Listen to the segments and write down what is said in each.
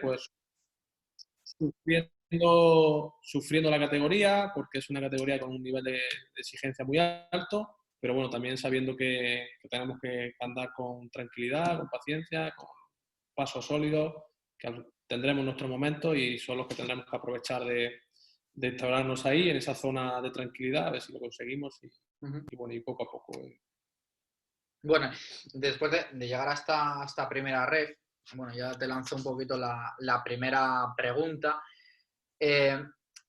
pues sufriendo la categoría, porque es una categoría con un nivel de exigencia muy alto, pero bueno, también sabiendo que tenemos que andar con tranquilidad, con paciencia, con pasos sólidos, que tendremos nuestro momento y son los que tendremos que aprovechar de instaurarnos ahí, en esa zona de tranquilidad, a ver si lo conseguimos y bueno, y poco a poco. Bueno, después de llegar a esta primera ref, bueno, ya te lanzo un poquito la primera pregunta.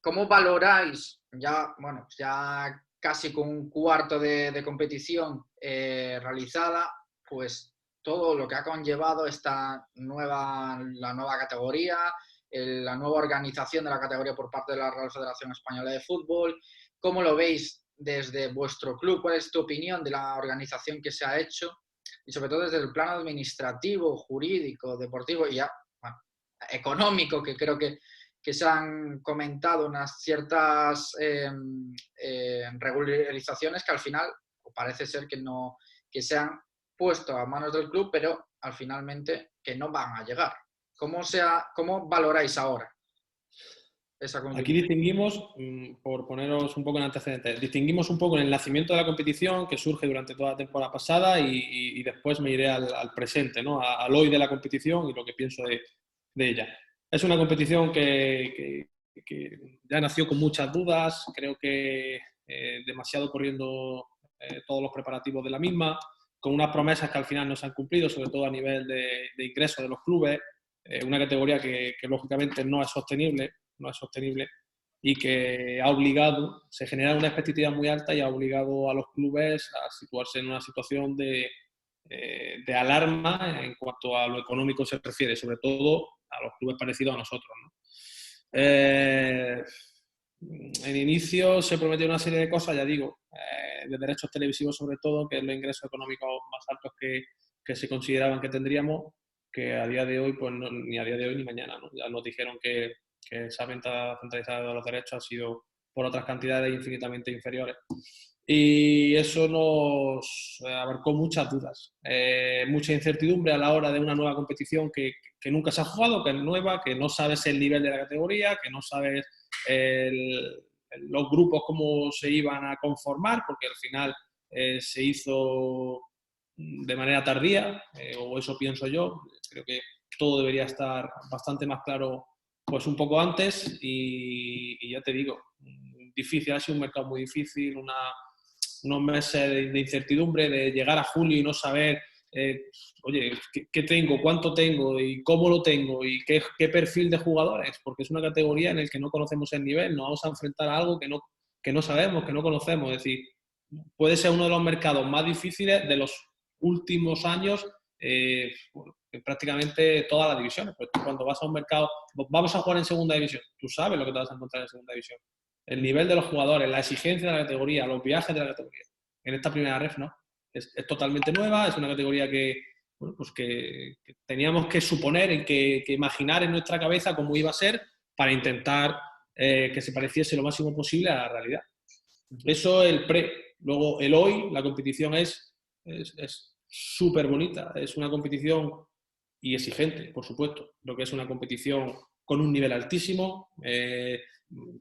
¿Cómo valoráis ya, bueno, ya casi con un cuarto de competición realizada, pues todo lo que ha conllevado la nueva categoría, la nueva organización de la categoría por parte de la Real Federación Española de Fútbol? ¿Cómo lo veis desde vuestro club? ¿Cuál es tu opinión de la organización que se ha hecho? Y sobre todo desde el plano administrativo, jurídico, deportivo y ya, bueno, económico, que creo que se han comentado unas ciertas regularizaciones que al final parece ser que se han puesto a manos del club, pero al finalmente que no van a llegar. ¿Cómo valoráis ahora esa Aquí continuidad? distinguimos, por poneros un poco en antecedentes, distinguimos un poco en el nacimiento de la competición, que surge durante toda la temporada pasada, y después me iré al presente, ¿no? Al hoy de la competición y lo que pienso de ella. Es una competición que ya nació con muchas dudas, creo que demasiado corriendo todos los preparativos de la misma, con unas promesas que al final no se han cumplido, sobre todo a nivel de ingresos de los clubes, una categoría que lógicamente no es sostenible y que ha obligado, se genera una expectativa muy alta y ha obligado a los clubes a situarse en una situación de alarma en cuanto a lo económico se refiere, sobre todo a los clubes parecidos a nosotros, ¿no? En inicio se prometió una serie de cosas, ya digo, de derechos televisivos sobre todo, que es los ingresos económicos más altos que se consideraban que tendríamos, que a día de hoy, pues no, ni a día de hoy ni mañana, ¿no? Ya nos dijeron que esa venta centralizada de los derechos ha sido por otras cantidades infinitamente inferiores. Y eso nos abarcó muchas dudas, mucha incertidumbre a la hora de una nueva competición que nunca se ha jugado, que es nueva, que no sabes el nivel de la categoría, que no sabes los grupos cómo se iban a conformar, porque al final se hizo de manera tardía, o eso pienso yo. Creo que todo debería estar bastante más claro pues un poco antes y ya te digo, difícil, ha sido un mercado muy difícil, unos meses de incertidumbre, de llegar a julio y no saber, oye, ¿qué tengo? ¿Cuánto tengo? ¿Y cómo lo tengo? ¿Y qué perfil de jugadores? Porque es una categoría en la que no conocemos el nivel, nos vamos a enfrentar a algo que no sabemos, que no conocemos. Es decir, puede ser uno de los mercados más difíciles de los últimos años, bueno, prácticamente todas las divisiones. Pues cuando vas a un mercado, vamos a jugar en segunda división, tú sabes lo que te vas a encontrar en segunda división. El nivel de los jugadores, la exigencia de la categoría, los viajes de la categoría. En esta primera ref, ¿no? Es totalmente nueva, es una categoría bueno, pues que teníamos que suponer y que imaginar en nuestra cabeza cómo iba a ser para intentar que se pareciese lo máximo posible a la realidad. Eso el pre. Luego el hoy, la competición es súper bonita. Es una competición y exigente, por supuesto. Creo que es una competición con un nivel altísimo.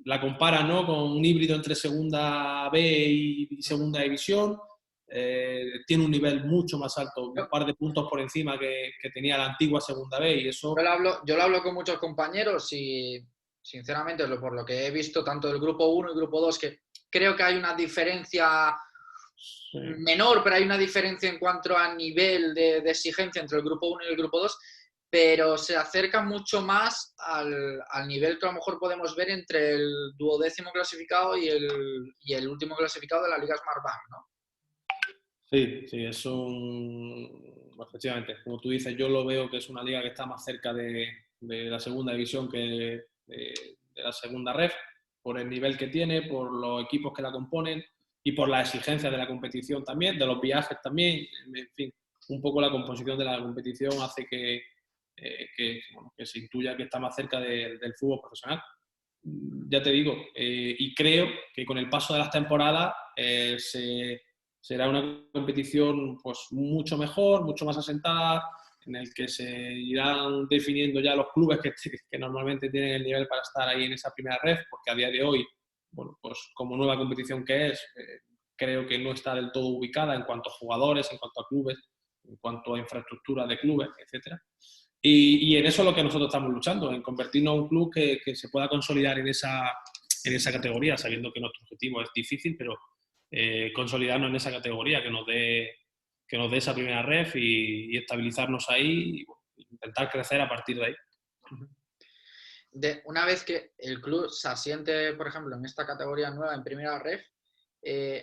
La compara, ¿no?, con un híbrido entre segunda B y segunda división. Tiene un nivel mucho más alto, un par de puntos por encima que tenía la antigua segunda B y eso... Yo lo hablo con muchos compañeros y sinceramente por lo que he visto tanto del grupo 1 y grupo 2, que creo que hay una diferencia menor, pero hay una diferencia en cuanto a nivel de exigencia entre el grupo 1 y el grupo 2, pero se acerca mucho más al nivel que a lo mejor podemos ver entre el duodécimo clasificado y el último clasificado de la Liga Smartbank, ¿no? Sí, sí, efectivamente, como tú dices, yo lo veo que es una liga que está más cerca de la segunda división que de la segunda ref, por el nivel que tiene, por los equipos que la componen y por las exigencias de la competición también, de los viajes también, en fin, un poco la composición de la competición hace bueno, que se intuya que está más cerca del fútbol profesional. Ya te digo, y creo que con el paso de las temporadas será una competición pues mucho mejor, mucho más asentada, en el que se irán definiendo ya los clubes que normalmente tienen el nivel para estar ahí en esa primera ref, porque a día de hoy, bueno, pues como nueva competición que es, creo que no está del todo ubicada en cuanto a jugadores, en cuanto a clubes, en cuanto a infraestructura de clubes, etcétera. Y en eso es lo que nosotros estamos luchando, en convertirnos en un club que se pueda consolidar en esa categoría, sabiendo que nuestro objetivo es difícil, pero consolidarnos en esa categoría, que nos dé esa primera ref y estabilizarnos ahí y intentar crecer a partir de ahí. Una vez que el club se asiente, por ejemplo, en esta categoría nueva, en primera ref,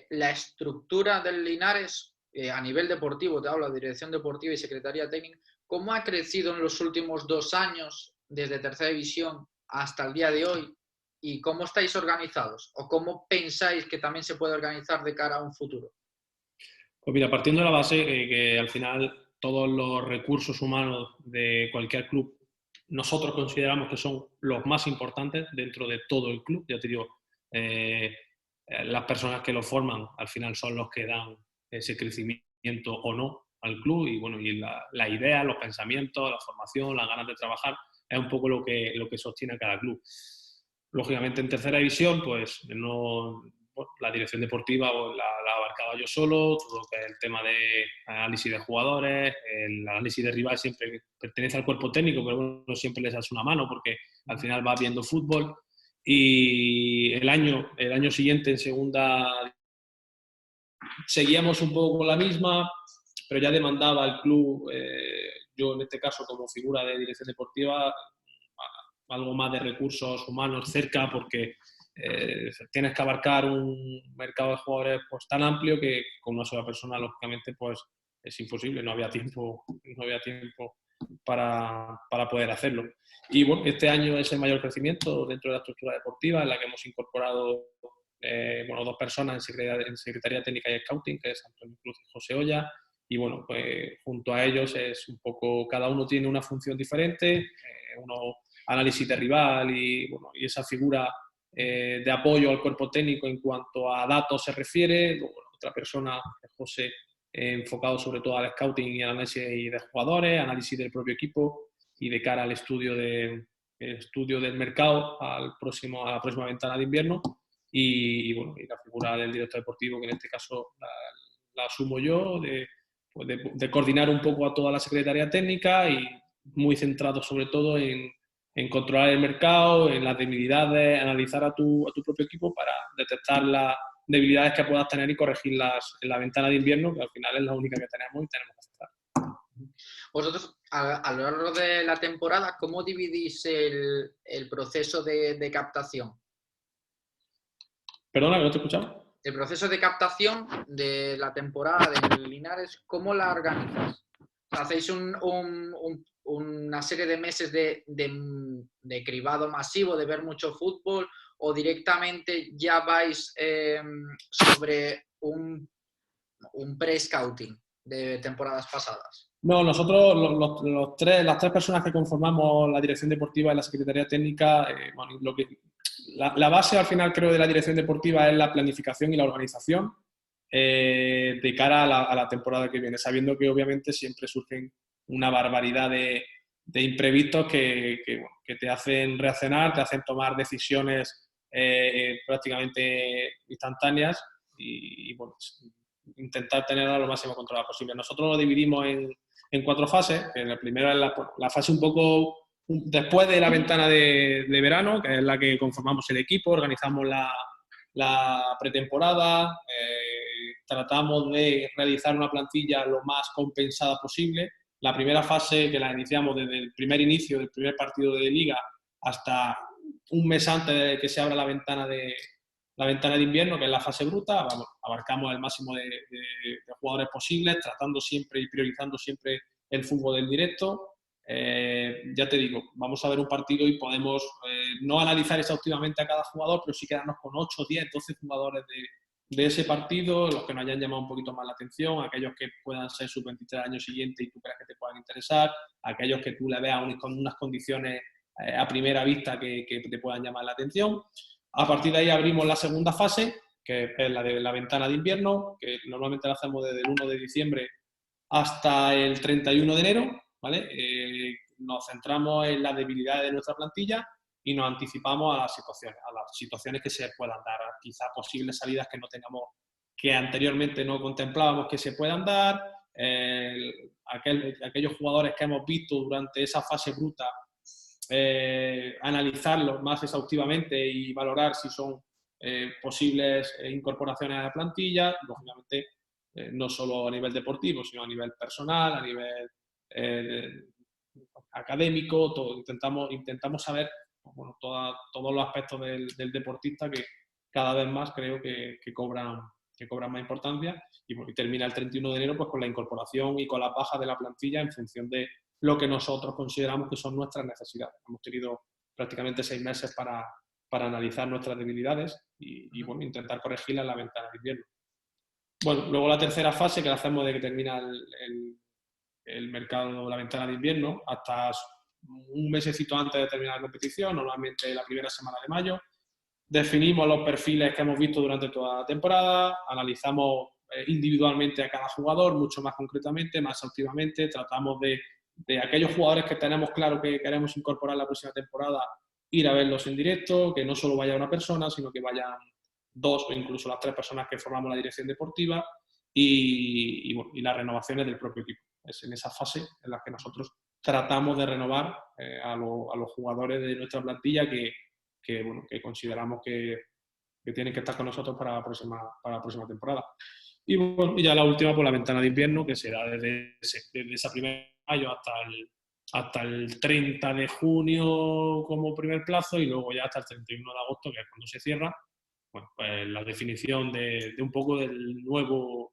la estructura del Linares, a nivel deportivo, te hablo de dirección deportiva y secretaría técnica, ¿cómo ha crecido en los últimos 2 años, desde tercera división hasta el día de hoy? ¿Y cómo estáis organizados? ¿O cómo pensáis que también se puede organizar de cara a un futuro? Pues mira, partiendo de la base que al final todos los recursos humanos de cualquier club nosotros consideramos que son los más importantes dentro de todo el club. Ya te digo, las personas que lo forman al final son los que dan ese crecimiento o no al club y bueno, y la idea, los pensamientos, la formación, las ganas de trabajar es un poco lo que sostiene a cada club. Lógicamente en tercera división, pues no, bueno, la dirección deportiva la abarcaba yo solo, todo lo que es el tema de análisis de jugadores, el análisis de rival siempre pertenece al cuerpo técnico, pero bueno, siempre les das una mano porque al final vas viendo fútbol. Y el año siguiente en segunda seguíamos un poco con la misma, pero ya demandaba el club, yo en este caso como figura de dirección deportiva, algo más de recursos humanos cerca porque tienes que abarcar un mercado de jugadores pues, tan amplio que con una sola persona lógicamente pues es imposible, no había tiempo para poder hacerlo. Y bueno, este año es el mayor crecimiento dentro de la estructura deportiva en la que hemos incorporado 2 personas en Secretaría Técnica y Scouting, que es Antonio Cruz y José Olla, y bueno, pues junto a ellos es un poco, cada uno tiene una función diferente, uno análisis de rival y, bueno, y esa figura de apoyo al cuerpo técnico en cuanto a datos se refiere, luego otra persona, José, enfocado sobre todo al scouting y al análisis de jugadores, análisis del propio equipo y de cara al estudio del mercado a la próxima ventana de invierno y bueno, y la figura del director deportivo, que en este caso la asumo yo, de coordinar un poco a toda la secretaría técnica y muy centrado sobre todo en controlar el mercado, en las debilidades, analizar a tu propio equipo para detectar las debilidades que puedas tener y corregirlas en la ventana de invierno, que al final es la única que tenemos y tenemos que aceptar. Vosotros, a lo largo de la temporada, ¿cómo dividís el proceso de captación? Perdona, que no te he escuchado. El proceso de captación de la temporada de Linares, ¿cómo la organizas? ¿Hacéis una serie de meses de cribado masivo, de ver mucho fútbol, o directamente ya vais sobre un pre-scouting de temporadas pasadas? No, nosotros, las 3 personas que conformamos la dirección deportiva y la secretaría técnica, bueno, la base al final creo de la dirección deportiva es la planificación y la organización de cara a la temporada que viene, sabiendo que obviamente siempre surgen una barbaridad de imprevistos que te hacen reaccionar, te hacen tomar decisiones prácticamente instantáneas y bueno, intentar tenerla lo máximo controlada posible. Nosotros lo dividimos en 4 fases. En la primera es la fase un poco después de la ventana de verano, que es la que conformamos el equipo, organizamos la pretemporada, tratamos de realizar una plantilla lo más compensada posible. La primera fase que la iniciamos desde el primer inicio del primer partido de liga hasta un mes antes de que se abra la ventana de invierno, que es la fase bruta, abarcamos el máximo de jugadores posibles, tratando siempre y priorizando siempre el fútbol del directo. Ya te digo, vamos a ver un partido y podemos no analizar exhaustivamente a cada jugador, pero sí quedarnos con 8, 10, 12 jugadores de ese partido, los que nos hayan llamado un poquito más la atención, aquellos que puedan ser sub-23 al año siguiente y tú creas que te puedan interesar, aquellos que tú le veas con unas condiciones a primera vista que te puedan llamar la atención. A partir de ahí abrimos la segunda fase, que es la de la ventana de invierno, que normalmente la hacemos desde el 1 de diciembre hasta el 31 de enero. ¿vale? Nos centramos en las debilidades de nuestra plantilla y nos anticipamos a las situaciones que se puedan dar, quizá posibles salidas que no tengamos, que anteriormente no contemplábamos que se puedan dar, aquellos jugadores que hemos visto durante esa fase bruta, analizarlos más exhaustivamente y valorar si son posibles incorporaciones a la plantilla, lógicamente no solo a nivel deportivo, sino a nivel personal, a nivel académico, todo. Intentamos saber, bueno, todos los aspectos del deportista que cada vez más creo que cobran más importancia, y termina el 31 de enero pues con la incorporación y con las bajas de la plantilla en función de lo que nosotros consideramos que son nuestras necesidades. Hemos tenido prácticamente 6 meses para analizar nuestras debilidades y bueno, intentar corregirlas en la ventana de invierno. Bueno, luego la tercera fase que la hacemos de que termina el mercado, la ventana de invierno, hasta un mesecito antes de terminar la competición, normalmente la primera semana de mayo. Definimos los perfiles que hemos visto durante toda la temporada, analizamos individualmente a cada jugador, mucho más concretamente, más exhaustivamente, tratamos de aquellos jugadores que tenemos claro que queremos incorporar la próxima temporada, ir a verlos en directo, que no solo vaya una persona, sino que vayan 2 o incluso las 3 personas que formamos la dirección deportiva y las renovaciones del propio equipo. Es en esa fase en la que nosotros tratamos de renovar a los jugadores de nuestra plantilla que consideramos que tienen que estar con nosotros para la próxima temporada. Y bueno, ya la última, pues la ventana de invierno, que será desde esa primera de mayo hasta el 30 de junio como primer plazo, y luego ya hasta el 31 de agosto, que es cuando se cierra, bueno, pues la definición de un poco del nuevo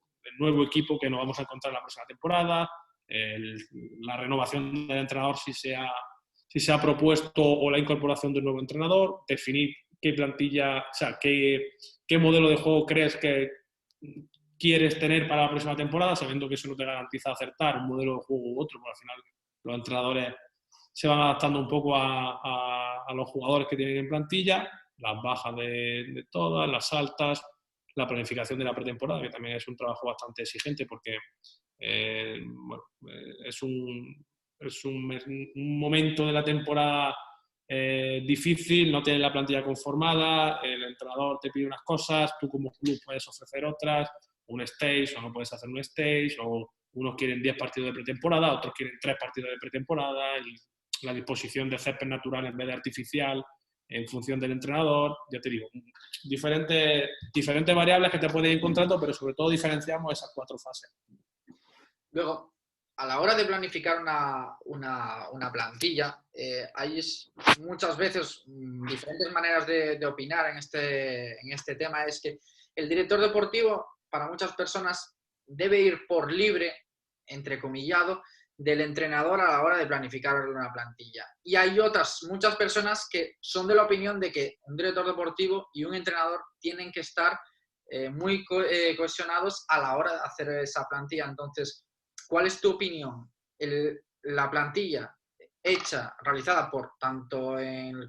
equipo que nos vamos a encontrar en la próxima temporada, la renovación del entrenador si se ha propuesto, o la incorporación de un nuevo entrenador, definir qué plantilla, o sea, qué modelo de juego crees que quieres tener para la próxima temporada, sabiendo que eso no te garantiza acertar un modelo de juego u otro, porque al final los entrenadores se van adaptando un poco a los jugadores que tienen en plantilla, las bajas de todas, las altas, la planificación de la pretemporada, que también es un trabajo bastante exigente porque bueno, es un momento de la temporada difícil, no tienes la plantilla conformada, el entrenador te pide unas cosas, tú como club puedes ofrecer otras, un stage o no puedes hacer un stage, o unos quieren 10 partidos de pretemporada, otros quieren 3 partidos de pretemporada, y la disposición de césped natural en vez de artificial en función del entrenador, ya te digo, diferentes variables que te puedes ir encontrando, pero sobre todo diferenciamos esas 4 fases. Luego, a la hora de planificar una plantilla, hay muchas veces diferentes maneras de opinar en este tema. Es que el director deportivo, para muchas personas, debe ir por libre, entrecomillado, del entrenador a la hora de planificar una plantilla. Y hay muchas personas que son de la opinión de que un director deportivo y un entrenador tienen que estar muy cohesionados a la hora de hacer esa plantilla. Entonces, ¿cuál es tu opinión? La plantilla realizada por tanto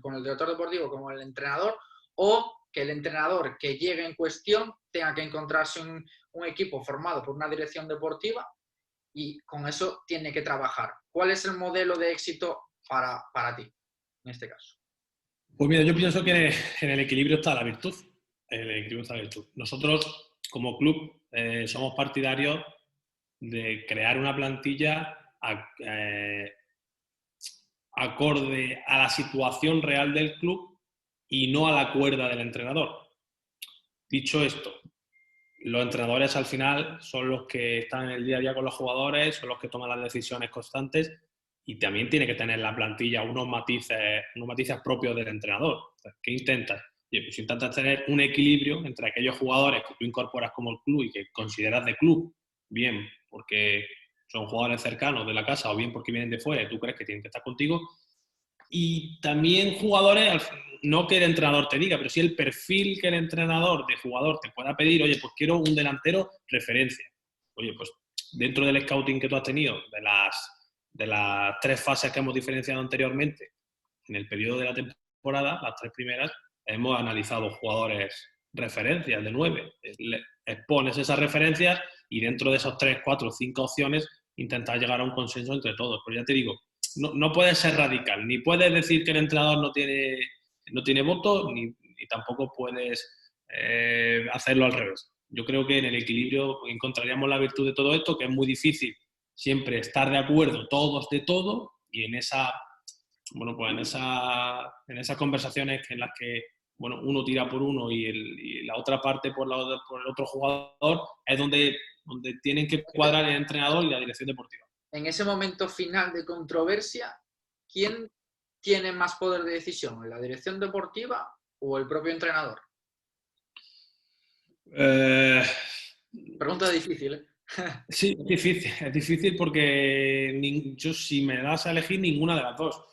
con el director deportivo como el entrenador, o que el entrenador que llegue en cuestión tenga que encontrarse un equipo formado por una dirección deportiva y con eso tiene que trabajar? ¿Cuál es el modelo de éxito para ti en este caso? Pues mira, yo pienso que en el equilibrio está la virtud. Nosotros, como club, somos partidarios de crear una plantilla acorde a la situación real del club y no a la cuerda del entrenador. Dicho esto, los entrenadores al final son los que están en el día a día con los jugadores, son los que toman las decisiones constantes, y también tiene que tener la plantilla unos matices propios del entrenador. ¿Qué intentas? Pues intentas tener un equilibrio entre aquellos jugadores que tú incorporas como el club y que consideras de club, bien porque son jugadores cercanos de la casa o bien porque vienen de fuera y tú crees que tienen que estar contigo, y también jugadores, no que el entrenador te diga, pero sí el perfil que el entrenador de jugador te pueda pedir. Oye, pues quiero un delantero referencia. Oye, pues dentro del scouting que tú has tenido, de las 3 fases que hemos diferenciado anteriormente, en el periodo de la temporada, las 3 primeras, hemos analizado jugadores referencias de 9. Expones esas referencias y dentro de esas 3, 4, 5 opciones intentar llegar a un consenso entre todos. Pero ya te digo, no puedes ser radical, ni puedes decir que el entrenador no tiene voto, ni tampoco puedes hacerlo al revés. Yo creo que en el equilibrio encontraríamos la virtud de todo esto, que es muy difícil siempre estar de acuerdo todos de todo, y en esas conversaciones en las que uno tira por uno y la otra parte por el otro jugador, es donde tienen que cuadrar el entrenador y la dirección deportiva. En ese momento final de controversia, ¿quién tiene más poder de decisión? ¿La dirección deportiva o el propio entrenador? Pregunta difícil, ¿eh? Sí, es difícil porque yo, si me das a elegir, ninguna de las dos.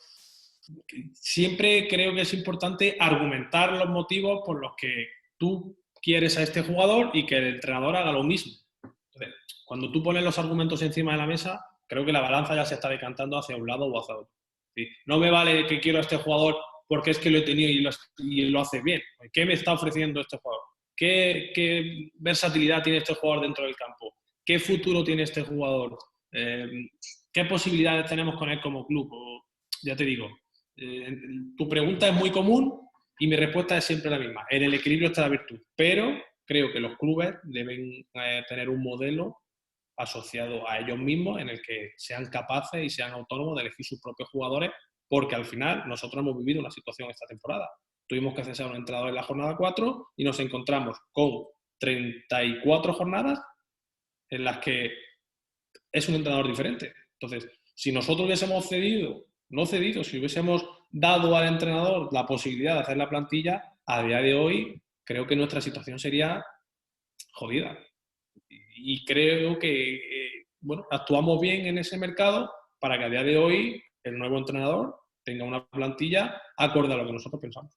Siempre creo que es importante argumentar los motivos por los que tú quieres a este jugador y que el entrenador haga lo mismo. Entonces, cuando tú pones los argumentos encima de la mesa, creo que la balanza ya se está decantando hacia un lado o hacia otro. ¿Sí? No me vale que quiero a este jugador porque es que lo he tenido y lo hace bien. ¿Qué me está ofreciendo este jugador? ¿Qué versatilidad tiene este jugador dentro del campo? ¿Qué futuro tiene este jugador? ¿Qué posibilidades tenemos con él como club? Ya te digo, tu pregunta es muy común y mi respuesta es siempre la misma. En el equilibrio está la virtud, pero creo que los clubes deben tener un modelo asociado a ellos mismos en el que sean capaces y sean autónomos de elegir sus propios jugadores, porque al final nosotros hemos vivido una situación esta temporada. Tuvimos que cesar a un entrenador en la jornada 4 y nos encontramos con 34 jornadas en las que es un entrenador diferente. Entonces, si nosotros hubiésemos si hubiésemos dado al entrenador la posibilidad de hacer la plantilla, a día de hoy creo que nuestra situación sería jodida. Y creo que actuamos bien en ese mercado para que a día de hoy el nuevo entrenador tenga una plantilla acorde a lo que nosotros pensamos.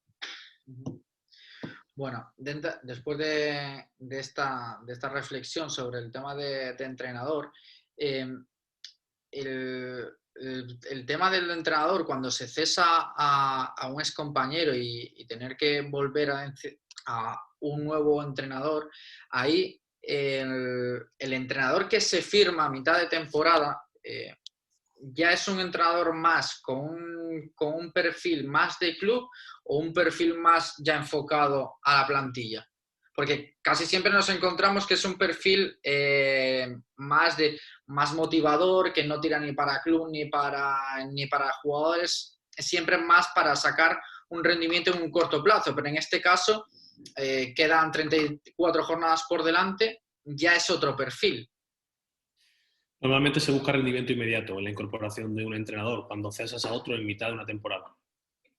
Bueno, después de esta reflexión sobre el tema de entrenador, el tema del entrenador, cuando se cesa a un excompañero y tener que volver a un nuevo entrenador, ahí el entrenador que se firma a mitad de temporada ya es un entrenador más con un perfil más de club o un perfil más ya enfocado a la plantilla. Porque casi siempre nos encontramos que es un perfil más motivador, que no tira ni para club ni para jugadores, siempre más para sacar un rendimiento en un corto plazo. Pero en este caso quedan 34 jornadas por delante, ya es otro perfil. Normalmente se busca rendimiento inmediato en la incorporación de un entrenador cuando cesas a otro en mitad de una temporada.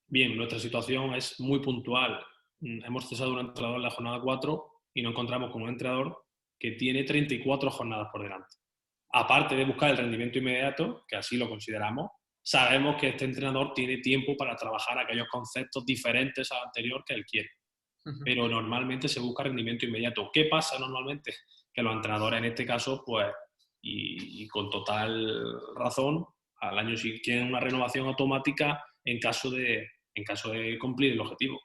Bien, nuestra situación es muy puntual. Hemos cesado a un entrenador en la jornada 4 y nos encontramos con un entrenador que tiene 34 jornadas por delante. Aparte de buscar el rendimiento inmediato, que así lo consideramos, sabemos que este entrenador tiene tiempo para trabajar aquellos conceptos diferentes al anterior que él quiere. Pero normalmente se busca rendimiento inmediato. ¿Qué pasa normalmente? Que los entrenadores en este caso, pues, y con total razón, al año siguiente quieren una renovación automática en caso de cumplir el objetivo.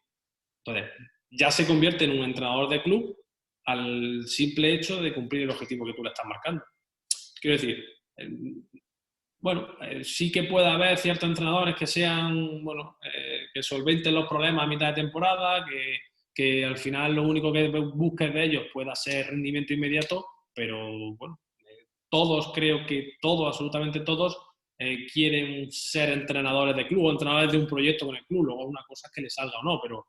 Entonces, ya se convierte en un entrenador de club al simple hecho de cumplir el objetivo que tú le estás marcando. Quiero decir, sí que puede haber ciertos entrenadores que sean, que solventen los problemas a mitad de temporada, que al final lo único que busques de ellos pueda ser rendimiento inmediato, pero bueno, absolutamente todos, quieren ser entrenadores de club o entrenadores de un proyecto con el club. Luego una cosa es que les salga o no, pero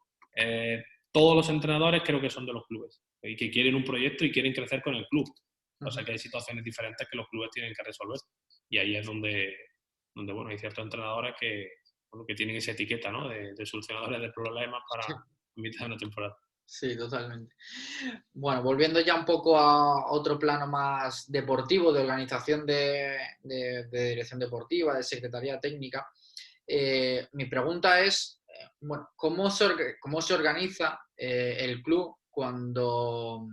todos los entrenadores creo que son de los clubes y que quieren un proyecto y quieren crecer con el club. O sea que hay situaciones diferentes que los clubes tienen que resolver. Y ahí es donde hay ciertos entrenadores que tienen esa etiqueta, ¿no? de solucionadores de problemas para mitad de una temporada. Sí, totalmente. Bueno, volviendo ya un poco a otro plano más deportivo, de organización de dirección deportiva, de secretaría técnica, mi pregunta es, ¿cómo se organiza el club cuando,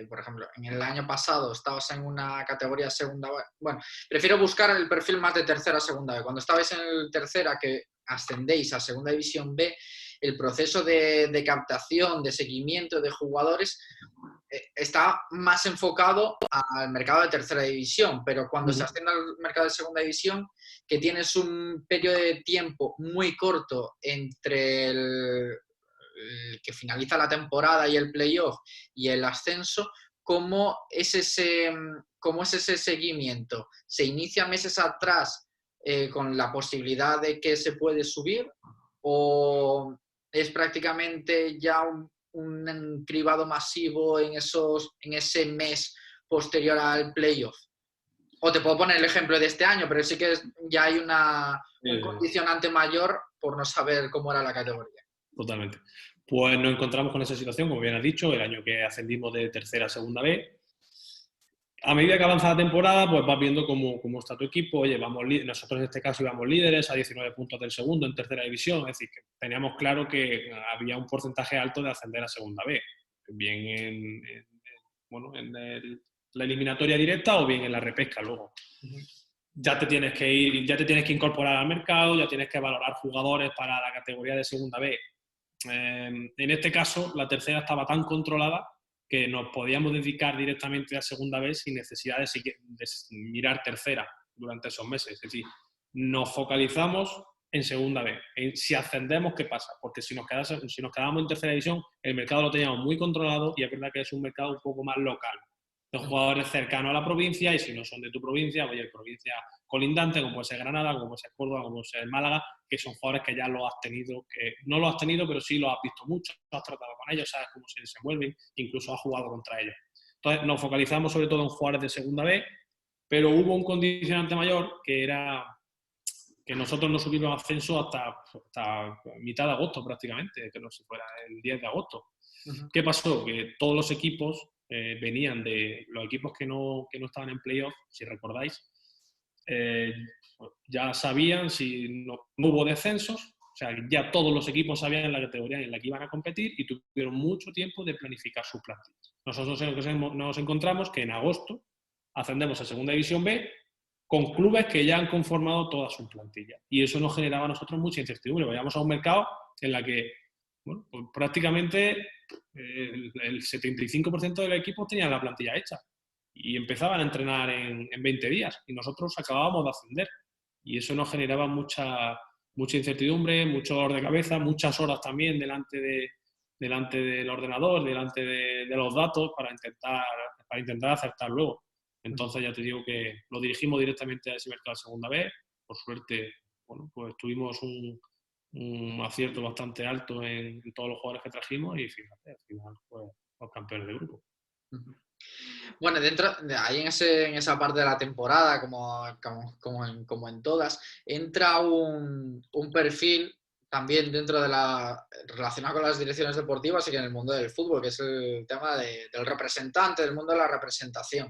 por ejemplo, en el año pasado estabas en una categoría segunda? Bueno, prefiero buscar el perfil más de tercera segunda B. Cuando estabais en el tercera, que ascendéis a segunda división B, el proceso de captación, de seguimiento de jugadores, está más enfocado al mercado de tercera división, pero cuando se asciende al mercado de segunda división, que tienes un periodo de tiempo muy corto entre el que finaliza la temporada y el playoff y el ascenso, ¿cómo es ese seguimiento? ¿Se inicia meses atrás con la posibilidad de que se puede subir o es prácticamente ya un cribado masivo en ese mes posterior al playoff? O te puedo poner el ejemplo de este año, pero sí que ya hay un condicionante mayor por no saber cómo era la categoría. Totalmente. Pues nos encontramos con esa situación, como bien has dicho, el año que ascendimos de tercera a segunda B. A medida que avanza la temporada, pues vas viendo cómo está tu equipo. Oye, nosotros en este caso íbamos líderes a 19 puntos del segundo en tercera división, es decir, que teníamos claro que había un porcentaje alto de ascender a segunda B, bien en la eliminatoria directa o bien en la repesca luego. Ya te tienes que incorporar al mercado, ya tienes que valorar jugadores para la categoría de segunda B. En este caso, la tercera estaba tan controlada que nos podíamos dedicar directamente a segunda vez sin necesidad de mirar tercera durante esos meses. Es decir, nos focalizamos en segunda vez. Si ascendemos, ¿qué pasa? Porque si nos quedamos en tercera división, el mercado lo teníamos muy controlado y es verdad que es un mercado un poco más local. Los jugadores cercanos a la provincia, y si no son de tu provincia, oye, provincia colindante, como puede ser Granada, como puede ser Córdoba, como puede ser Málaga, que son jugadores que ya lo has tenido, que no lo has tenido, pero sí lo has visto mucho, has tratado con ellos, sabes cómo se desenvuelven, incluso has jugado contra ellos. Entonces nos focalizamos sobre todo en jugadores de segunda B, pero hubo un condicionante mayor que era que nosotros no subimos ascenso hasta mitad de agosto prácticamente, que no se fuera el 10 de agosto. ¿Qué pasó? Que todos los equipos venían de los equipos que no estaban en playoff, si recordáis, ya sabían si no hubo descensos, o sea, ya todos los equipos sabían la categoría en la que iban a competir y tuvieron mucho tiempo de planificar sus plantillas. Nosotros nos encontramos que en agosto ascendemos a Segunda División B con clubes que ya han conformado toda su plantilla. Y eso nos generaba a nosotros mucha incertidumbre. Vayamos a un mercado en la que bueno, pues prácticamente el 75% de los equipos tenían la plantilla hecha y empezaban a entrenar en 20 días y nosotros acabábamos de ascender. Y eso nos generaba mucha incertidumbre, mucho dolor de cabeza, muchas horas también delante del ordenador, delante de los datos para intentar acertar luego. Entonces ya te digo que lo dirigimos directamente a ese mercado de segunda vez. Por suerte, bueno, pues tuvimos un acierto bastante alto en todos los jugadores que trajimos y fíjate, al final pues los campeones de grupo. Bueno, dentro de ahí en esa parte de la temporada, como en todas, entra un perfil también dentro de relacionado con las direcciones deportivas y que en el mundo del fútbol, que es el tema del representante, del mundo de la representación.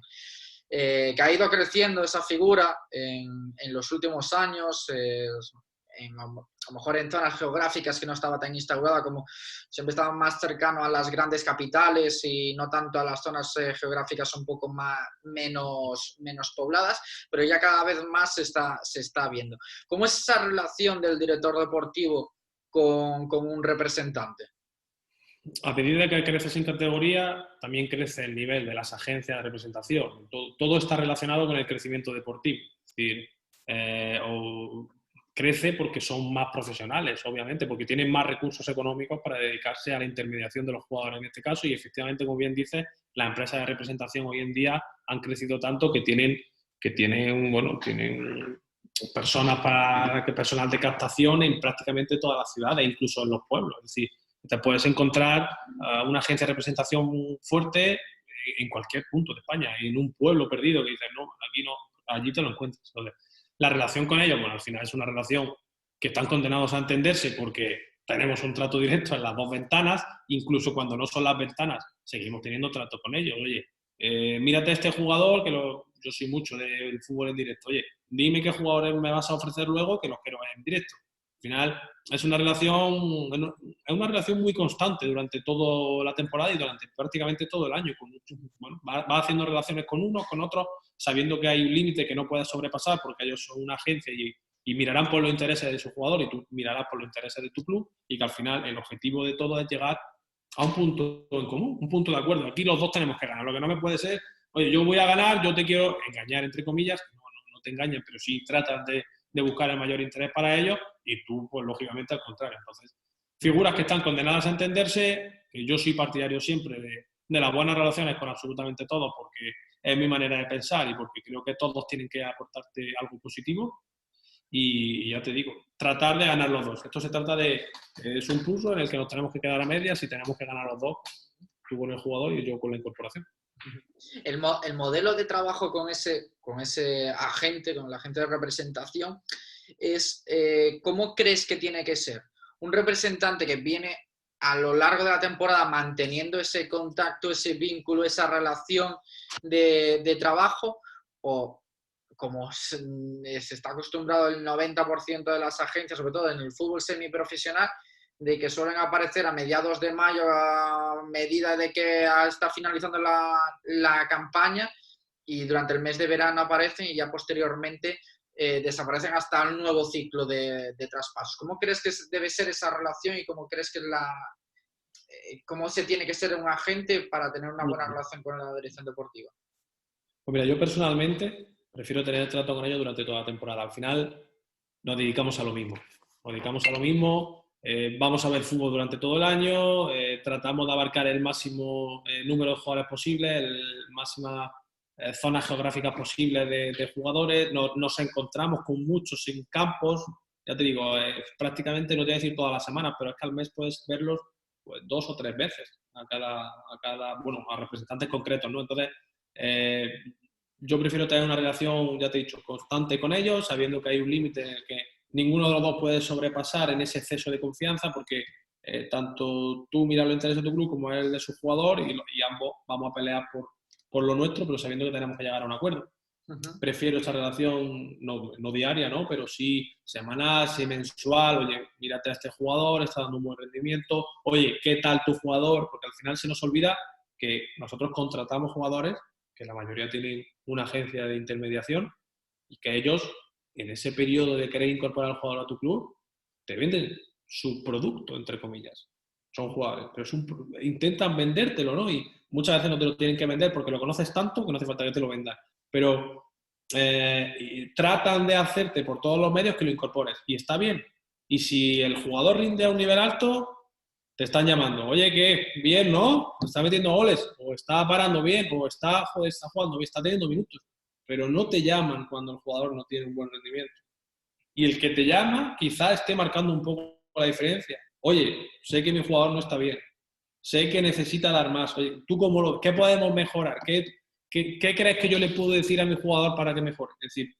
Que ha ido creciendo esa figura en los últimos años, a lo mejor en zonas geográficas que no estaba tan instaurada, como siempre estaba más cercano a las grandes capitales y no tanto a las zonas geográficas un poco menos pobladas, pero ya cada vez más se está viendo. ¿Cómo es esa relación del director deportivo con un representante? A medida que creces en categoría, también crece el nivel de las agencias de representación. Todo está relacionado con el crecimiento deportivo. Es decir, crece porque son más profesionales, obviamente, porque tienen más recursos económicos para dedicarse a la intermediación de los jugadores en este caso y efectivamente, como bien dices, las empresas de representación hoy en día han crecido tanto que tienen personal de captación en prácticamente todas las ciudades, incluso en los pueblos. Es decir, te puedes encontrar una agencia de representación fuerte en cualquier punto de España, en un pueblo perdido que dices, no, aquí no, allí te lo encuentras. Entonces, la relación con ellos, bueno, al final es una relación que están condenados a entenderse porque tenemos un trato directo en las dos ventanas, incluso cuando no son las ventanas, seguimos teniendo trato con ellos. Oye, mírate a este jugador, yo soy mucho del fútbol en directo, oye, dime qué jugadores me vas a ofrecer luego que los quiero ver en directo. Al final es una relación muy constante durante toda la temporada y durante prácticamente todo el año. Bueno, va haciendo relaciones con unos, con otros, sabiendo que hay un límite que no puedes sobrepasar porque ellos son una agencia y mirarán por los intereses de su jugador y tú mirarás por los intereses de tu club y que al final el objetivo de todo es llegar a un punto en común, un punto de acuerdo. Aquí los dos tenemos que ganar. Lo que no me puede ser, oye, yo voy a ganar, yo te quiero engañar, entre comillas, no te engañan, pero sí tratas de buscar el mayor interés para ellos y tú, pues lógicamente, al contrario. Entonces, figuras que están condenadas a entenderse, que yo soy partidario siempre de las buenas relaciones con absolutamente todos, porque es mi manera de pensar y porque creo que todos tienen que aportarte algo positivo. Y ya te digo, tratar de ganar los dos. Esto se trata es un curso en el que nos tenemos que quedar a medias y tenemos que ganar los dos, tú con el jugador y yo con la incorporación. El modelo de trabajo con ese agente, con el agente de representación, es ¿cómo crees que tiene que ser? Un representante que viene a lo largo de la temporada manteniendo ese contacto, ese vínculo, esa relación de trabajo, o como se está acostumbrado el 90% de las agencias, sobre todo en el fútbol semiprofesional, de que suelen aparecer a mediados de mayo a medida de que está finalizando la campaña, y durante el mes de verano aparecen y ya posteriormente desaparecen hasta un nuevo ciclo de traspasos. ¿Cómo crees que debe ser esa relación y cómo crees que cómo se tiene que ser un agente para tener una buena relación con la dirección deportiva? Pues mira, yo personalmente prefiero tener el trato con ellos durante toda la temporada. Al final nos dedicamos a lo mismo. Nos dedicamos a lo mismo, vamos a ver fútbol durante todo el año, tratamos de abarcar el máximo número de jugadores posible, el máxima zonas geográficas posibles de jugadores. Nos encontramos con muchos en campos, ya te digo, prácticamente no te voy a decir todas las semanas, pero es que al mes puedes verlos pues, 2 o 3 veces bueno, a representantes concretos, ¿no? Entonces, yo prefiero tener una relación, ya te he dicho, constante con ellos, sabiendo que hay un límite en el que ninguno de los dos puede sobrepasar en ese exceso de confianza, porque tanto tú miras los intereses de tu club como el de su jugador y ambos vamos a pelear por lo nuestro, pero sabiendo que tenemos que llegar a un acuerdo. Prefiero esa relación no diaria, ¿no? Pero sí semanal, sí mensual. Oye, mírate a este jugador, está dando un buen rendimiento. Oye, ¿qué tal tu jugador? Porque al final se nos olvida que nosotros contratamos jugadores, que la mayoría tienen una agencia de intermediación, y que ellos, en ese periodo de querer incorporar al jugador a tu club, te venden su producto, entre comillas. Son jugadores, pero intentan vendértelo, ¿no? Y muchas veces no te lo tienen que vender porque lo conoces tanto que no hace falta que te lo vendan. Pero tratan de hacerte por todos los medios que lo incorpores. Y está bien. Y si el jugador rinde a un nivel alto, te están llamando. Oye, ¿qué? Bien, ¿no? Está metiendo goles, o está parando bien, o está jugando bien, está teniendo minutos. Pero no te llaman cuando el jugador no tiene un buen rendimiento. Y el que te llama quizá esté marcando un poco la diferencia. Oye, sé que mi jugador no está bien. Sé que necesita dar más. Oye, ¿tú qué podemos mejorar? ¿Qué crees que yo le puedo decir a mi jugador para que mejore? Es decir,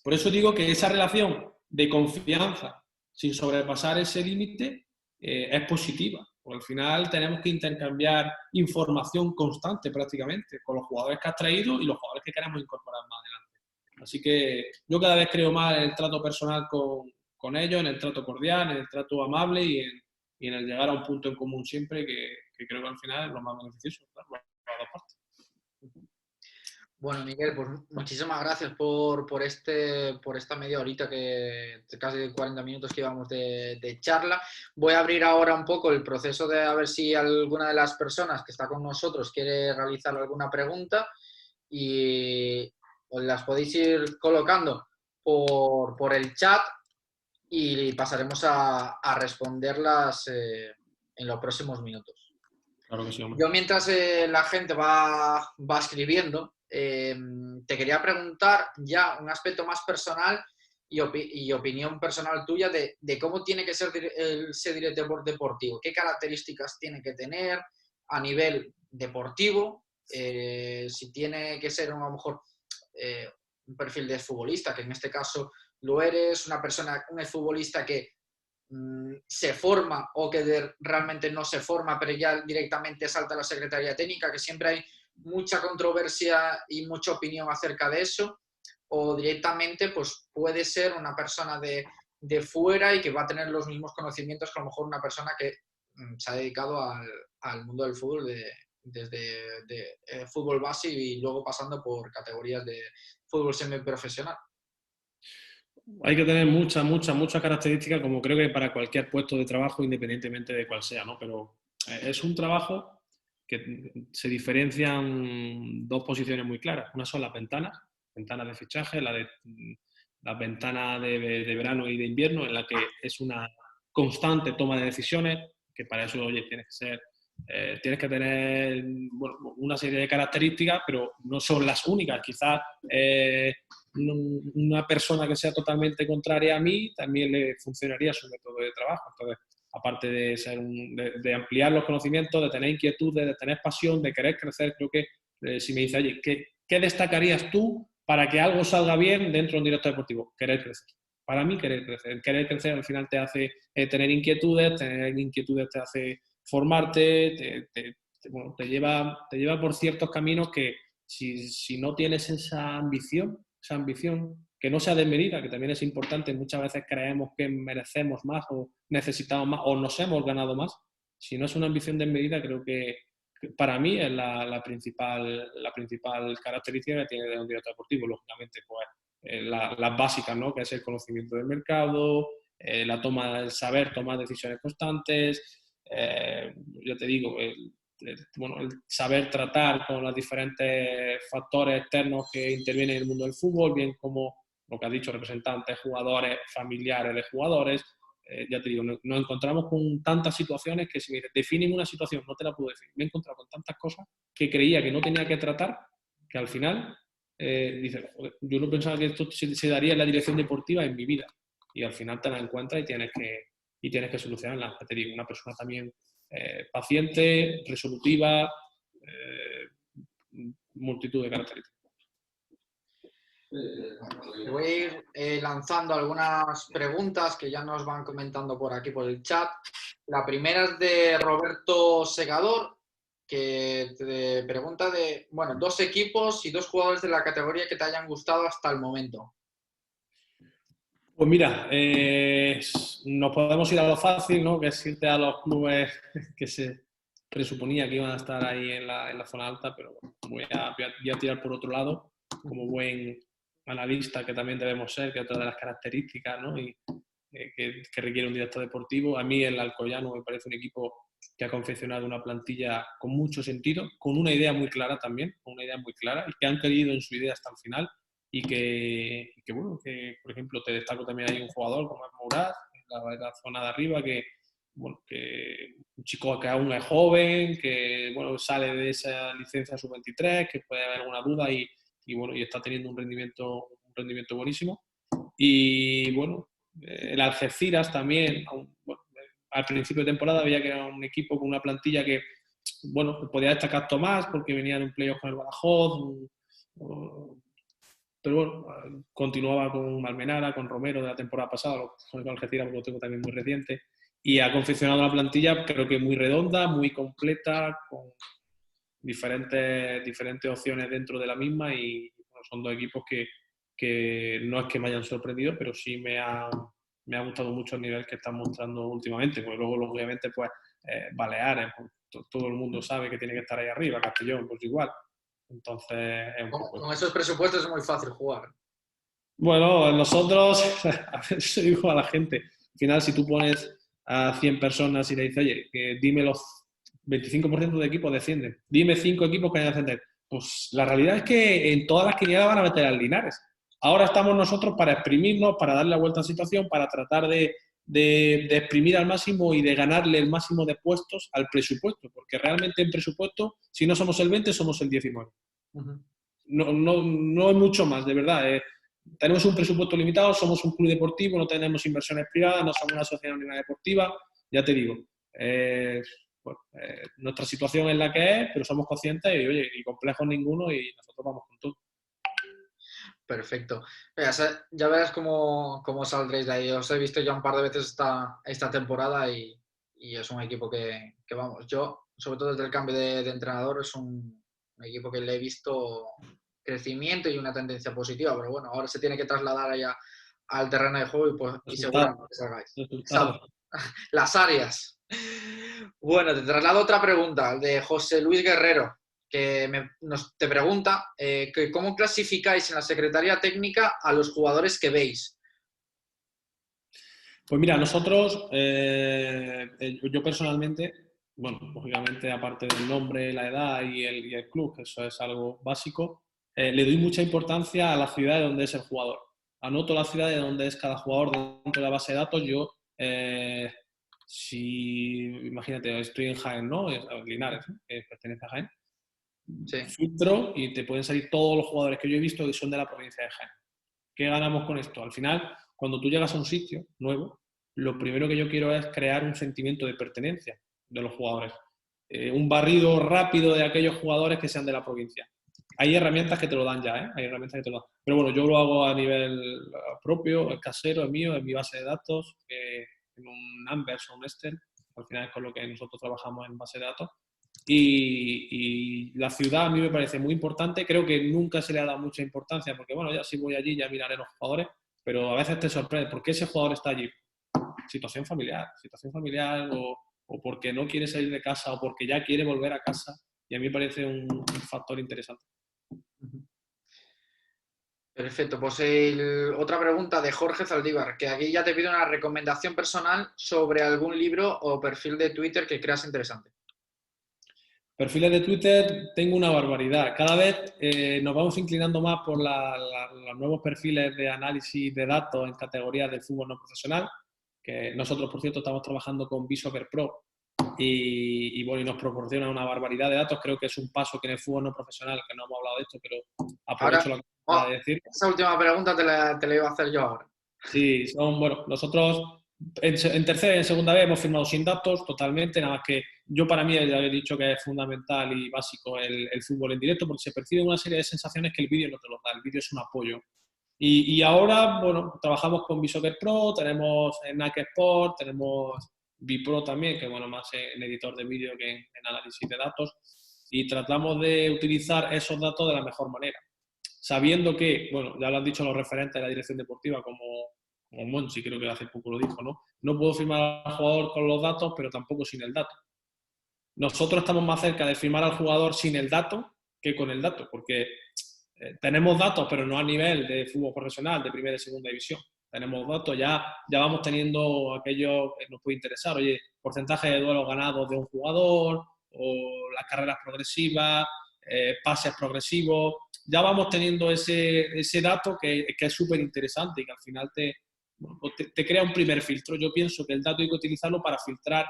por eso digo que esa relación de confianza sin sobrepasar ese límite es positiva. Porque al final tenemos que intercambiar información constante prácticamente con los jugadores que has traído y los jugadores que queremos incorporar más adelante. Así que yo cada vez creo más en el trato personal con ellos, en el trato cordial, en el trato amable y en el llegar a un punto en común siempre que creo que al final es lo más beneficioso, claro, para las dos partes. Bueno, Miguel, pues muchísimas gracias por esta media horita, casi 40 minutos que llevamos de charla. Voy a abrir ahora un poco el proceso de a ver si alguna de las personas que está con nosotros quiere realizar alguna pregunta, y os las podéis ir colocando por el chat y pasaremos a responderlas en los próximos minutos. Claro que sí, hombre. Yo mientras la gente va escribiendo, te quería preguntar ya un aspecto más personal y opinión personal tuya de cómo tiene que ser ese director deportivo, qué características tiene que tener a nivel deportivo, si tiene que ser a lo mejor un perfil de futbolista, que en este caso lo eres, un futbolista que se forma o que realmente no se forma, pero ya directamente salta a la Secretaría Técnica, que siempre hay mucha controversia y mucha opinión acerca de eso, o directamente pues puede ser una persona de fuera y que va a tener los mismos conocimientos que a lo mejor una persona que se ha dedicado al mundo del fútbol desde fútbol base y luego pasando por categorías de fútbol semiprofesional. Hay que tener muchas características, como creo que para cualquier puesto de trabajo, independientemente de cuál sea, ¿no? Pero es un trabajo que se diferencian dos posiciones muy claras. Una son las ventanas de fichaje, las ventanas de verano y de invierno, en la que es una constante toma de decisiones, que para eso, oye, tienes que tener bueno, una serie de características, pero no son las únicas. Quizás una persona que sea totalmente contraria a mí también le funcionaría su método de trabajo. Entonces, aparte de ampliar los conocimientos, de tener inquietudes, de tener pasión, de querer crecer, creo que si me dice, oye, ¿qué destacarías tú para que algo salga bien dentro de un director deportivo? Querer crecer. Para mí, querer crecer. Querer crecer al final te hace tener inquietudes te hace formarte, bueno, te lleva por ciertos caminos que si no tienes esa ambición que no sea desmedida, que también es importante, muchas veces creemos que merecemos más o necesitamos más o nos hemos ganado más. Si no es una ambición desmedida, creo que para mí es la principal característica que tiene de un director deportivo. Lógicamente, pues las básicas, ¿no? Que es el conocimiento del mercado, el saber tomar decisiones constantes, ya te digo, bueno, el saber tratar con los diferentes factores externos que intervienen en el mundo del fútbol, bien como lo que has dicho, representantes, jugadores, familiares de jugadores. Ya te digo, nos encontramos con tantas situaciones que si me definen una situación, no te la puedo decir. Me he encontrado con tantas cosas que creía que no tenía que tratar, que al final dices, joder, yo no pensaba que esto se daría en la dirección deportiva en mi vida. Y al final te la encuentras y tienes que solucionarla. Te digo, una persona también paciente, resolutiva, multitud de características. Voy a ir lanzando algunas preguntas que ya nos van comentando por aquí por el chat. La primera es de Roberto Segador, que te pregunta de, bueno, 2 equipos y 2 jugadores de la categoría que te hayan gustado hasta el momento. Pues mira, nos podemos ir a lo fácil, ¿no? Que es irte a los clubes que se presuponía que iban a estar ahí en la zona alta, pero bueno, voy a tirar por otro lado, como buen analista que también debemos ser, que es otra de las características, ¿no? Y que requiere un director deportivo. A mí el Alcoyano me parece un equipo que ha confeccionado una plantilla con mucho sentido, con una idea muy clara también, con una idea muy clara, y que han creído en su idea hasta el final. Y bueno, que por ejemplo te destaco también hay un jugador como es Mourad, en la zona de arriba, bueno, que un chico que aún es joven, que bueno, sale de esa licencia sub-23, que puede haber alguna duda bueno, y está teniendo un rendimiento buenísimo. Y bueno, el Algeciras también, bueno, al principio de temporada veía que era un equipo con una plantilla que bueno, podía destacar Tomás porque venía de un playoff con el Badajoz, pero bueno, continuaba con Almenara, con Romero de la temporada pasada, con el Algeciras lo tengo también muy reciente, y ha confeccionado una plantilla creo que muy redonda, muy completa, con diferentes opciones dentro de la misma y bueno, son 2 equipos que no es que me hayan sorprendido, pero sí me ha gustado mucho el nivel que están mostrando últimamente, porque luego obviamente pues Baleares, pues, todo el mundo sabe que tiene que estar ahí arriba, Castellón pues igual, entonces es un poco... Con esos presupuestos es muy fácil jugar. Bueno, nosotros, a veces digo a la gente, al final si tú pones a 100 personas y le dices, oye, que dime los 25% de equipos descienden, dime 5 equipos que vayan a ascender. Pues la realidad es que en todas las quinielas van a meter al Linares. Ahora estamos nosotros para exprimirnos, para darle la vuelta a la situación, para tratar de exprimir al máximo y de ganarle el máximo de puestos al presupuesto, porque realmente en presupuesto, si no somos el 20, somos el 19. No hay mucho más, de verdad. Tenemos un presupuesto limitado, somos un club deportivo, no tenemos inversiones privadas, no somos una sociedad anónima deportiva, ya te digo. Bueno, nuestra situación es la que es, pero somos conscientes y, oye, y complejos ninguno y nosotros vamos con todo. Perfecto. Ya verás cómo saldréis de ahí. Os he visto ya un par de veces esta temporada y es un equipo que vamos, yo, sobre todo desde el cambio de entrenador, es un equipo que le he visto crecimiento y una tendencia positiva, pero bueno, ahora se tiene que trasladar allá al terreno de juego y seguramente salgáis. Las áreas. Bueno, te traslado otra pregunta de José Luis Guerrero, que te pregunta que cómo clasificáis en la Secretaría Técnica a los jugadores que veis. Pues mira, nosotros, yo personalmente, bueno, lógicamente, aparte del nombre, la edad y el club, que eso es algo básico, le doy mucha importancia a la ciudad de donde es el jugador. Anoto la ciudad de donde es cada jugador dentro de la base de datos. Yo, si, imagínate, estoy en Jaén, ¿no? Linares, ¿no? Que pertenece a Jaén. Sí. Filtro y te pueden salir todos los jugadores que yo he visto que son de la provincia de Jaén. ¿Qué ganamos con esto? Al final, cuando tú llegas a un sitio nuevo, lo primero que yo quiero es crear un sentimiento de pertenencia de los jugadores. Un barrido rápido de aquellos jugadores que sean de la provincia. Hay herramientas que te lo dan ya, ¿eh? Hay herramientas que te lo dan. Pero bueno, yo lo hago a nivel propio, es casero, es mío, en mi base de datos, en un Ambers o un Excel. Al final es con lo que nosotros trabajamos en base de datos. Y la ciudad a mí me parece muy importante. Creo que nunca se le ha dado mucha importancia porque, bueno, ya si voy allí ya miraré los jugadores, pero a veces te sorprende. ¿Por qué ese jugador está allí? Situación familiar o porque no quiere salir de casa o porque ya quiere volver a casa. Y a mí me parece un factor interesante. Perfecto, pues otra pregunta de Jorge Zaldívar, que aquí ya te pido una recomendación personal sobre algún libro o perfil de Twitter que creas interesante. Perfiles de Twitter tengo una barbaridad. Cada vez nos vamos inclinando más por los nuevos perfiles de análisis de datos en categorías del fútbol no profesional, que nosotros, por cierto, estamos trabajando con Vsoccer Pro y bueno, y nos proporciona una barbaridad de datos. Creo que es un paso que en el fútbol no profesional, que no hemos hablado de esto, pero aprovecho Ahora, lo que acabas de decir. esa última pregunta te la iba a hacer yo ahora. Sí, bueno, nosotros en tercera y en segunda vez hemos firmado sin datos totalmente, nada más que yo para mí ya he dicho que es fundamental y básico el fútbol en directo porque se percibe una serie de sensaciones que el vídeo no te lo da, el vídeo es un apoyo. Y ahora, bueno, trabajamos con Vsoccer Pro, tenemos NAC Sport, tenemos Vpro también, que bueno, más en editor de vídeo que en análisis de datos, y tratamos de utilizar esos datos de la mejor manera sabiendo que, bueno, ya lo han dicho los referentes de la dirección deportiva, como Monchi, creo que hace poco lo dijo, ¿no? No puedo firmar al jugador con los datos, pero tampoco sin el dato. Nosotros estamos más cerca de firmar al jugador sin el dato que con el dato, porque tenemos datos, pero no a nivel de fútbol profesional, de primera y segunda división. Tenemos datos, ya vamos teniendo aquello que nos puede interesar, oye, porcentaje de duelos ganados de un jugador, o las carreras progresivas, pases progresivos, ya vamos teniendo ese dato que es súper interesante y que al final te crea un primer filtro. Yo pienso que el dato hay que utilizarlo para filtrar,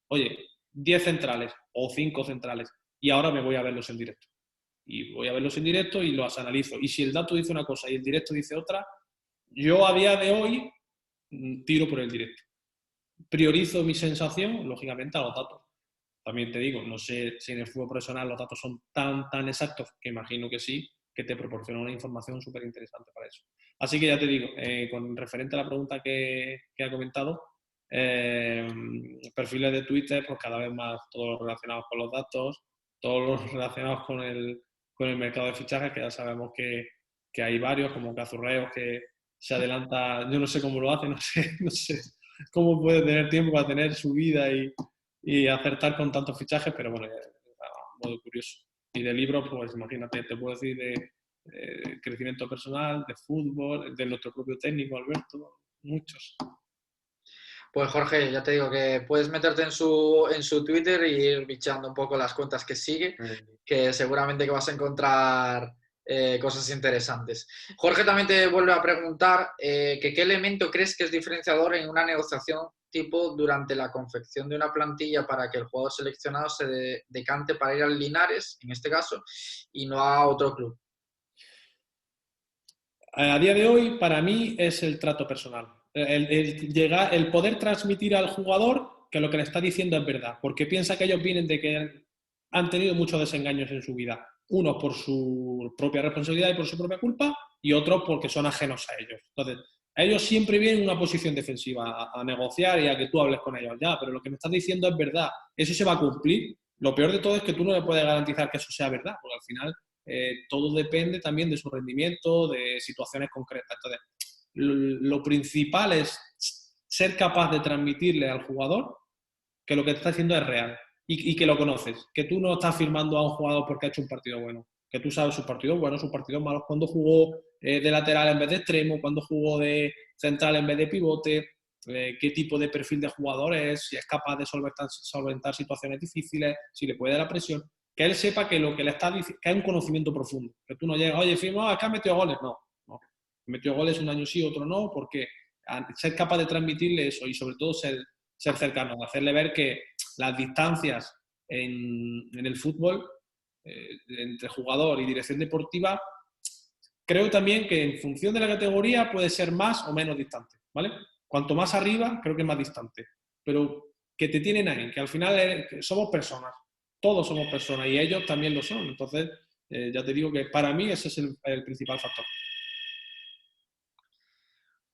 oye, 10 centrales o 5 centrales y ahora me voy a verlos en directo. Y voy a verlos en directo y los analizo. Y si el dato dice una cosa y el directo dice otra, yo a día de hoy tiro por el directo. Priorizo mi sensación, lógicamente, a los datos. También te digo, no sé si en el fútbol profesional los datos son tan exactos, que imagino que sí, que te proporciona una información súper interesante para eso. Así que ya te digo, con referente a la pregunta que ha comentado, perfiles de Twitter, pues cada vez más todos los relacionados con los datos, todos los relacionados con el mercado de fichajes, que ya sabemos que hay varios, como Cazurreos, que se adelanta, yo no sé cómo lo hace, no sé cómo puede tener tiempo para tener su vida y acertar con tantos fichajes, pero bueno, a modo curioso. Y de libros, pues imagínate, te puedo decir de crecimiento personal, de fútbol, de nuestro propio técnico, Alberto, muchos. Pues Jorge, ya te digo que puedes meterte en su Twitter y ir bichando un poco las cuentas que sigue, que seguramente que vas a encontrar cosas interesantes. Jorge también te vuelve a preguntar que qué elemento crees que es diferenciador en una negociación tipo durante la confección de una plantilla para que el jugador seleccionado se decante para ir al Linares, en este caso, y no a otro club. A día de hoy, para mí, es el trato personal. El poder transmitir al jugador que lo que le está diciendo es verdad, porque piensa que ellos vienen de que han tenido muchos desengaños en su vida. Unos por su propia responsabilidad y por su propia culpa, y otros porque son ajenos a ellos. Entonces, ellos siempre vienen en una posición defensiva a negociar y a que tú hables con ellos. Ya, pero lo que me estás diciendo es verdad. Eso se va a cumplir. Lo peor de todo es que tú no le puedes garantizar que eso sea verdad, porque al final todo depende también de su rendimiento, de situaciones concretas. Entonces, lo principal es ser capaz de transmitirle al jugador que lo que te está haciendo es real y que lo conoces, que tú no estás firmando a un jugador porque ha hecho un partido bueno, que tú sabes sus partidos buenos, sus partidos malos, cuando jugó de lateral en vez de extremo, cuando jugó de central en vez de pivote, qué tipo de perfil de jugador es, si es capaz de solventar situaciones difíciles, si le puede dar la presión. Que él sepa que lo que le está diciendo, que hay un conocimiento profundo. Que tú no llegas, oye, firmo, acá ha metido goles. No, no. Metió goles un año sí, otro no, porque ser capaz de transmitirle eso y sobre todo ser cercano, hacerle ver que las distancias en el fútbol entre jugador y dirección deportiva, creo también que en función de la categoría puede ser más o menos distante, ¿vale? Cuanto más arriba, creo que es más distante. Pero que te tienen ahí, que al final somos personas, todos somos personas y ellos también lo son. Entonces, ya te digo que para mí ese es el principal factor.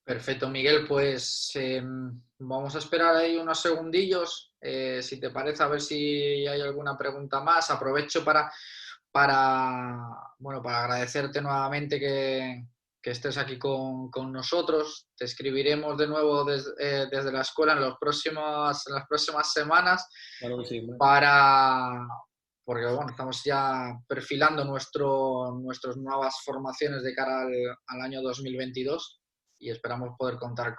Perfecto, Miguel, pues vamos a esperar ahí unos segundillos, si te parece, a ver si hay alguna pregunta más. Aprovecho bueno, para agradecerte nuevamente que estés aquí con nosotros. Te escribiremos de nuevo desde la escuela en las próximas semanas Claro que sí, ¿no? porque bueno, estamos ya perfilando nuestras nuevas formaciones de cara al año 2022 y esperamos poder contar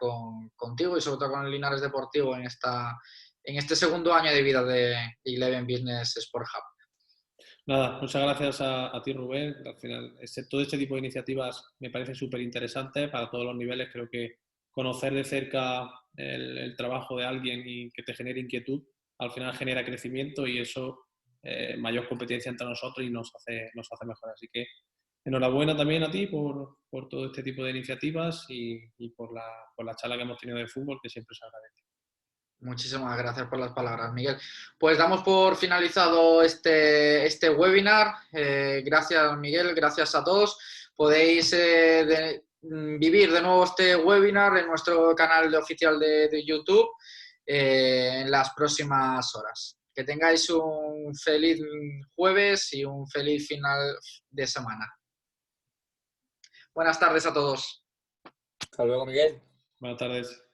contigo y sobre todo con el Linares Deportivo en este segundo año de vida de Eleven Business Sport Hub. Nada, muchas gracias a ti, Rubén. Al final, todo este tipo de iniciativas me parece súper interesante para todos los niveles. Creo que conocer de cerca el trabajo de alguien y que te genere inquietud, al final genera crecimiento y eso, mayor competencia entre nosotros y nos hace mejor. Así que enhorabuena también a ti por todo este tipo de iniciativas y por la charla que hemos tenido de fútbol, que siempre se agradece. Muchísimas gracias por las palabras, Miguel. Pues damos por finalizado este webinar. Gracias, Miguel, gracias a todos. Podéis vivir de nuevo este webinar en nuestro canal oficial de YouTube en las próximas horas. Que tengáis un feliz jueves y un feliz final de semana. Buenas tardes a todos. Hasta luego, Miguel. Buenas tardes.